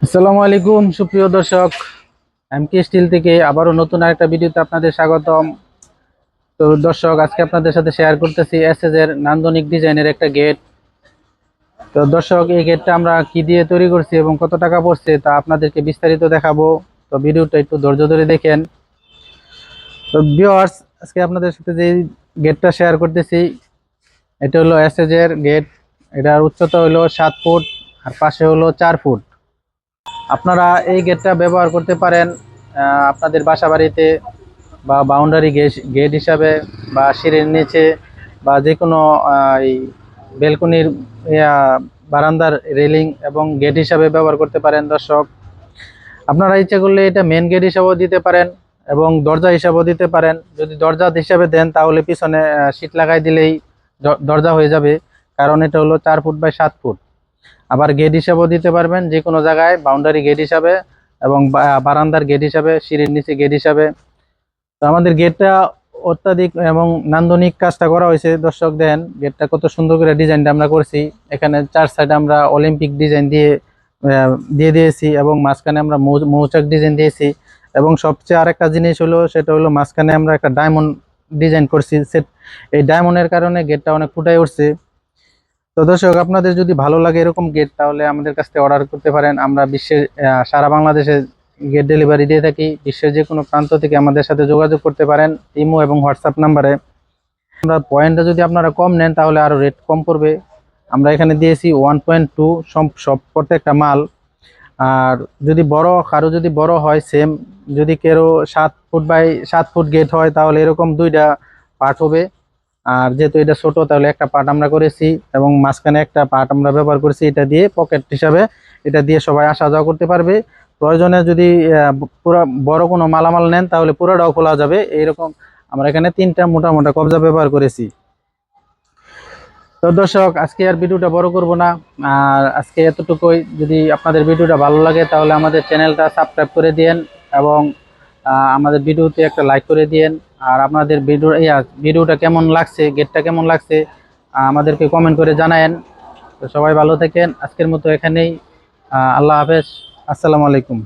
আসসালামু আলাইকুম সুপ্রিয় দর্শক, এমকে স্টিল থেকে আবারও নতুন আরেকটা ভিডিওতে আপনাদের স্বাগতম। তো দর্শক, আজকে আপনাদের সাথে শেয়ার করতেছি এসএস এর নান্দনিক ডিজাইনের একটা গেট। তো দর্শক, এই গেটটা আমরা কি দিয়ে তৈরি করছি এবং কত টাকা পড়ছে তা আপনাদেরকে বিস্তারিত দেখাবো। তো ভিডিওটা একটু ধৈর্য ধরে দেখেন। তো ভিউয়ার্স, আজকে আপনাদের সাথে যে গেটটা শেয়ার করতেছি এটা হলো এসএস এর গেট। এটার উচ্চতা হলো 7 ফুট আর পাশে হলো 4 ফুট। আপনারা এই গেটটা ব্যবহার করতে পারেন আপনাদের বাসা বাড়িতে বা বাউন্ডারি গেট হিসাবে, বা সিঁড়ির নিচে, বা যে কোনো এই বেলকনির বারান্দার রেলিং এবং গেট হিসাবে ব্যবহার করতে পারেন। দর্শক, আপনারা ইচ্ছে করলে এটা মেন গেট হিসাবেও দিতে পারেন এবং দরজা হিসাবেও দিতে পারেন। যদি দরজা হিসাবে দেন তাহলে পিছনে শীট লাগাই দিলেই দরজা হয়ে যাবে, কারণ এটা হলো 4 ফুট বাই 7 ফুট। আবার গেট হিসাবেও দিতে পারবেন যে কোনো জায়গায়, বাউন্ডারি গেট হিসাবে এবং বারান্দার গেট হিসাবে, সিঁড়ির নিচে গেট হিসাবে। তো আমাদের গেটটা অত্যাধিক এবং নান্দনিক কাজটা করা হয়েছে। দর্শক দেন গেটটা কত সুন্দর করে ডিজাইনটা আমরা করছি। এখানে 4 সাইডে আমরা অলিম্পিক ডিজাইন দিয়ে দিয়েছি এবং মাঝখানে আমরা মৌচাক ডিজাইন দিয়েছি। এবং সবচেয়ে আরেকটা জিনিস হলো, সেটা হলো মাঝখানে আমরা একটা ডায়মন্ড ডিজাইন করছি। এই ডায়মন্ডের কারণে গেটটা অনেক ফুটাই উঠছে। তো দর্শক, আপনাদের যদি ভালো লাগে এরকম গেট, তাহলে আমাদের কাছ থেকে অর্ডার করতে পারেন। আমরা বিশ্বের সারা বাংলাদেশে গেট ডেলিভারি দিয়ে থাকি। বিশ্বের যে কোনো প্রান্ত থেকে আমাদের সাথে যোগাযোগ করতে পারেন ইমো এবং হোয়াটসঅ্যাপ নাম্বারে। আমরা পয়েন্টটা যদি আপনারা কম নেন তাহলে আরও রেট কম পড়বে। আমরা এখানে দিয়েছি 1.2 সব প্রত্যেকটা মাল। আর যদি কারো যদি বড় হয়, সেম যদি কেউ 7 ফুট বাই 7 ফুট গেট হয়, তাহলে এরকম 2টা পার্ট হবে। আর যেহেতু এটা ছোট, তাহলে একটা পার্ট আমরা করেছি এবং মাঝখানে একটা পার্ট আমরা ব্যবহার করেছি। এটা দিয়ে পকেট হিসাবে, এটা দিয়ে সবাই আসা যাওয়া করতে পারবে। প্রয়োজনে যদি পুরো বড় কোনো মালামাল নেন তাহলে পুরোটাও খোলা যাবে। এইরকম আমরা এখানে 3টা মোটা মোটা কবজা ব্যবহার করেছি। তো দর্শক, আজকে আর ভিডিওটা বড় করব না। আর আজকে এতটুকুই। যদি আপনাদের ভিডিওটা ভালো লাগে তাহলে আমাদের চ্যানেলটা সাবস্ক্রাইব করে দিয়েন এবং আমাদের ভিডিওতে একটা লাইক করে দিয়েন। আর আপনাদের ভিডিওটা কেমন লাগছে, গেটটা কেমন লাগছে আমাদেরকে কমেন্ট করে জানায়েন। তো সবাই ভালো থাকেন। আজকের মতো এখানেই। আল্লাহ হাফেজ। আসসালামু আলাইকুম।